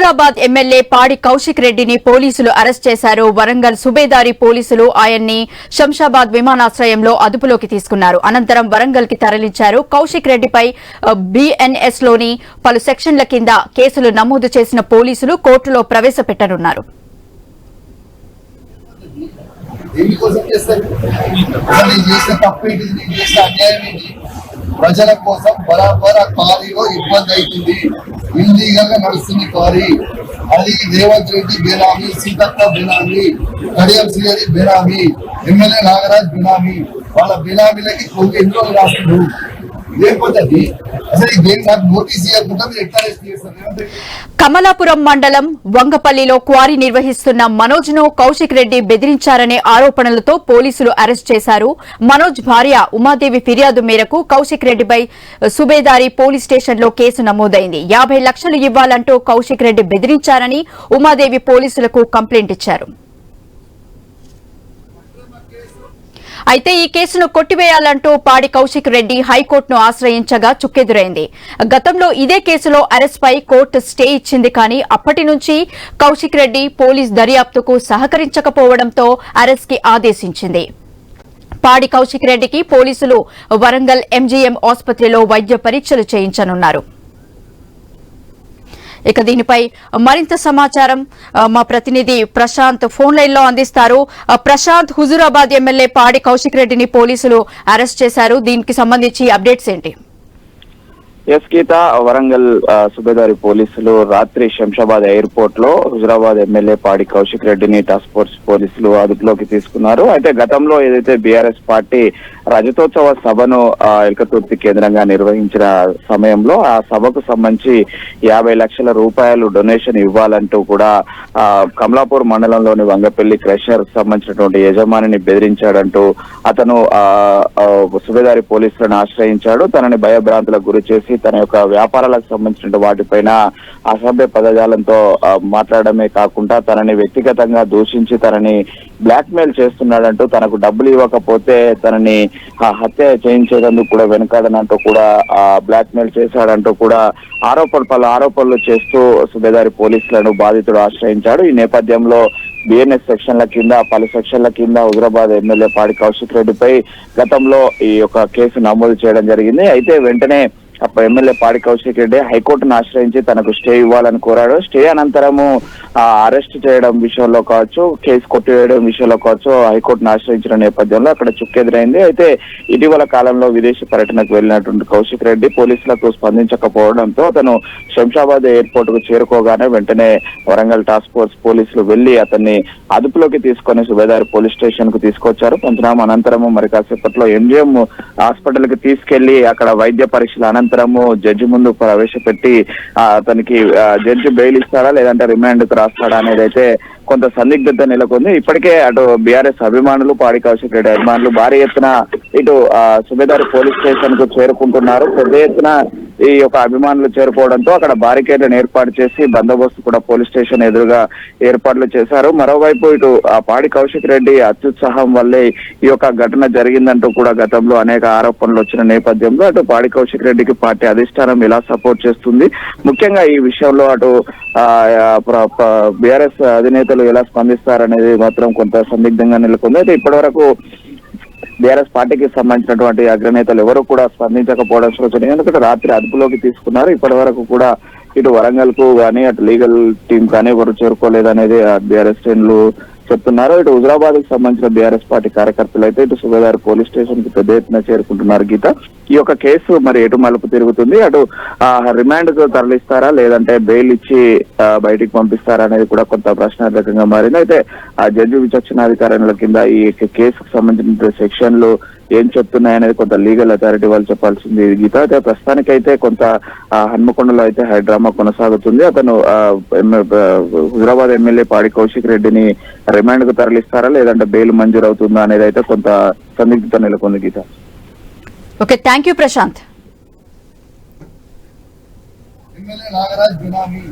Huzurabad MLA పాడి కౌశిక్ రెడ్డిని పోలీసులు అరెస్ట్ చేశారు. వరంగల్ సుబేదారి పోలీసులు ఆయన్ని శంషాబాద్ విమానాశ్రయంలో అదుపులోకి తీసుకున్నారు. అనంతరం వరంగల్ కి తరలించారు. కౌశిక్ రెడ్డిపై బిఎన్ఎస్ లోని పలు సెక్షన్ల కింద కేసులు నమోదు చేసిన పోలీసులు కోర్టులో ప్రవేశపెట్టనున్నారు. ప్రజల కోసం బరాబర్ ఆ కారీలో ఇబ్బంది అవుతుంది. ఇల్లీగల్ గా నడుస్తుంది కారీ. అది రేవంత్ రెడ్డి బేనామీ, సీతక్క బేనామీ, కడియం శ్రీహరి బేనామీ, ఎమ్మెల్యే నాగరాజ్ బేనామీ. వాళ్ళ బేనామీలకి కొన్ని ఎన్నో రాస్తున్నారు. లేకపోతే అసలు ఈ గేమ్ నాకు నోటీస్ ఇవ్వకుండా మీరు ఎట్లా చేస్తారు? కమలాపురం మండలం వంగపల్లిలో క్వారీ నిర్వహిస్తున్న మనోజ్ ను కౌశిక్ రెడ్డి బెదిరించారనే ఆరోపణలతో పోలీసులు అరెస్ట్ చేశారు. మనోజ్ భార్య ఉమాదేవి ఫిర్యాదు మేరకు కౌశిక్ రెడ్డిపై సుబేదారి పోలీస్ స్టేషన్లో కేసు నమోదైంది. 50 లక్షలు ఇవ్వాలంటూ కౌశిక్ రెడ్డి బెదిరించారని ఉమాదేవి పోలీసులకు కంప్లైంట్ ఇచ్చారు. అయితే ఈ కేసును కొట్టివేయాలంటూ పాడి కౌశిక్ రెడ్డి హైకోర్టును ఆశ్రయించగా చుక్కెదురైంది. గతంలో ఇదే కేసులో అరెస్ట్ పై కోర్టు స్టే ఇచ్చింది. కానీ అప్పటి నుంచి కౌశిక్ రెడ్డి పోలీస్ దర్యాప్తుకు సహకరించకపోవడంతో అరెస్ట్ కి ఆదేశించింది. పాడి కౌశిక్ రెడ్డికి పోలీసులు వరంగల్ ఎంజీఎం ఆసుపత్రిలో వైద్య పరీక్షలు చేయించనున్నారు. ఇక దీనిపై మరింత సమాచారం మా ప్రతినిధి ప్రశాంత్ ఫోన్ లైన్ లో అందిస్తారు. ప్రశాంత్, హుజూరాబాద్ ఎమ్మెల్యే పాడి కౌశిక్ రెడ్డిని పోలీసులు అరెస్ట్ చేశారు. దీనికి సంబంధించి అప్డేట్స్ ఏంటి? ఎస్ గీత, వరంగల్ సుబేదారి పోలీసులు రాత్రి శంషాబాద్ ఎయిర్పోర్ట్ లో హుజూరాబాద్ ఎమ్మెల్యే పాడి కౌశిక్ రెడ్డిని టాస్క్ ఫోర్స్ పోలీసులు అదుపులోకి తీసుకున్నారు. అయితే గతంలో ఏదైతే బీఆర్ఎస్ పార్టీ రజతోత్సవ సభను ఎల్కతుర్తి కేంద్రంగా నిర్వహించిన సమయంలో ఆ సభకు సంబంధించి 50 లక్షల రూపాయలు డొనేషన్ ఇవ్వాలంటూ కూడా కమలాపూర్ మండలంలోని వంగపల్లి క్రషర్ సంబంధించినటువంటి యజమానిని బెదిరించాడంటూ అతను సుబేదారి పోలీసులను ఆశ్రయించాడు. తనని భయభ్రాంతులకు గురి చేసి తన యొక్క వ్యాపారాలకు సంబంధించిన వాటిపైన అసభ్య పదజాలంతో మాట్లాడమే కాకుండా తనని వ్యక్తిగతంగా దూషించి తనని బ్లాక్ మెయిల్ చేస్తున్నాడంటూ, తనకు డబ్బులు ఇవ్వకపోతే తనని హత్య చేయించేందుకు కూడా వెనకాడనంటూ కూడా బ్లాక్ మెయిల్ చేశాడంటూ కూడా పలు ఆరోపణలు చేస్తూ సుబేదారి పోలీసులను బాధితుడు ఆశ్రయించాడు. ఈ నేపథ్యంలో బిఎన్ఎస్ సెక్షన్ల కింద పలు సెక్షన్ల కింద హుజూరాబాద్ ఎమ్మెల్యే పాడి కౌశిక్ రెడ్డిపై గతంలో ఈ యొక్క కేసు నమోదు చేయడం జరిగింది. అయితే వెంటనే ఎమ్మెల్యే పాడి కౌశిక్ రెడ్డి హైకోర్టును ఆశ్రయించి తనకు స్టే ఇవ్వాలని కోరాడు. స్టే అనంతరము అరెస్ట్ చేయడం విషయంలో కావచ్చు, కేసు కొట్టివేయడం విషయంలో కావచ్చు హైకోర్టును ఆశ్రయించిన నేపథ్యంలో అక్కడ చుక్కెదురైంది. అయితే ఇటీవల కాలంలో విదేశీ పర్యటనకు వెళ్లినటువంటి కౌశిక్ రెడ్డి పోలీసులకు స్పందించకపోవడంతో అతను శంషాబాద్ ఎయిర్పోర్ట్ కు చేరుకోగానే వెంటనే వరంగల్ టాస్క్ ఫోర్స్ పోలీసులు వెళ్లి అతన్ని అదుపులోకి తీసుకొని సుబేదారి పోలీస్ స్టేషన్ కు తీసుకొచ్చారు. పంచనామా అనంతరము మరి కాసేపట్లో ఎంజిఎం హాస్పిటల్ కి తీసుకెళ్లి అక్కడ వైద్య పరీక్షల అనంతరము జడ్జి ముందు ప్రవేశపెట్టి అతనికి జడ్జి బెయిల్ ఇస్తాడా లేదంటే రిమాండ్ కు రాస్తాడా అనేది అయితే కొంత సందిగ్ధత నెలకొంది. ఇప్పటికే అటు బీఆర్ఎస్ అభిమానులు, పాడి కౌశిక్ రెడ్డి అభిమానులు భారీ ఎత్తున ఇటు సుబేదారి పోలీస్ స్టేషన్ కు చేరుకుంటున్నారు. పెద్ద ఎత్తున ఈ యొక్క అభిమానులు చేరుకోవడంతో అక్కడ బారికేడ్లను ఏర్పాటు చేసి బందోబస్తు కూడా పోలీస్ స్టేషన్ ఎదురుగా ఏర్పాట్లు చేశారు. మరోవైపు ఇటు పాడి కౌశిక్ రెడ్డి అత్యుత్సాహం వల్లే ఈ యొక్క ఘటన జరిగిందంటూ కూడా గతంలో అనేక ఆరోపణలు వచ్చిన నేపథ్యంలో అటు పాడి కౌశిక్ రెడ్డికి పార్టీ అధిష్టానం ఎలా సపోర్ట్ చేస్తుంది, ముఖ్యంగా ఈ విషయంలో అటు బీఆర్ఎస్ అధినేతలు ఎలా స్పందిస్తారనేది మాత్రం కొంత సందిగ్ధంగా నెలకొంది. అయితే ఇప్పటి వరకు బీఆర్ఎస్ పార్టీకి సంబంధించినటువంటి అగ్రనేతలు ఎవరు కూడా స్పందించకపోవడం శోచనీయం. ఎందుకంటే రాత్రి అదుపులోకి తీసుకున్నారు. ఇప్పటి వరకు కూడా ఇటు వరంగల్ కు కానీ అటు లీగల్ టీం కానీ ఎవరు చేరుకోలేదనేది బీఆర్ఎస్ శ్రేణులు చెప్తున్నారు. ఇటు హుజూరాబాద్ కు సంబంధించిన బీఆర్ఎస్ పార్టీ కార్యకర్తలు అయితే ఇటు సుబేదారి పోలీస్ స్టేషన్ కి పెద్ద ఎత్తున చేరుకుంటున్నారు. గీత, ఈ యొక్క కేసు మరి ఎటు మలుపు తిరుగుతుంది? అటు రిమాండ్ కు తరలిస్తారా లేదంటే బెయిల్ ఇచ్చి బయటికి పంపిస్తారా అనేది కూడా కొంత ప్రశ్నార్థకంగా మారింది. అయితే ఆ జడ్జి విచక్షణాధికారుల కింద ఈ కేసుకు సంబంధించిన సెక్షన్లు ఏం చెప్తున్నాయనేది కొంత లీగల్ అథారిటీ వాళ్ళు చెప్పాల్సింది గీత. అయితే ప్రస్తుతానికైతే కొంత హన్మకొండలో అయితే హైడ్రామా కొనసాగుతుంది. అతను హుజూరాబాద్ ఎమ్మెల్యే పాడి కౌశిక్ రెడ్డిని రిమాండ్ కు తరలిస్తారా లేదంటే బెయిల్ మంజూరు అవుతుందా అనేది అయితే కొంత సందిగ్ధత నెలకొంది Geetha. Okay, thank you Prashanth. MLA Nagaraj benami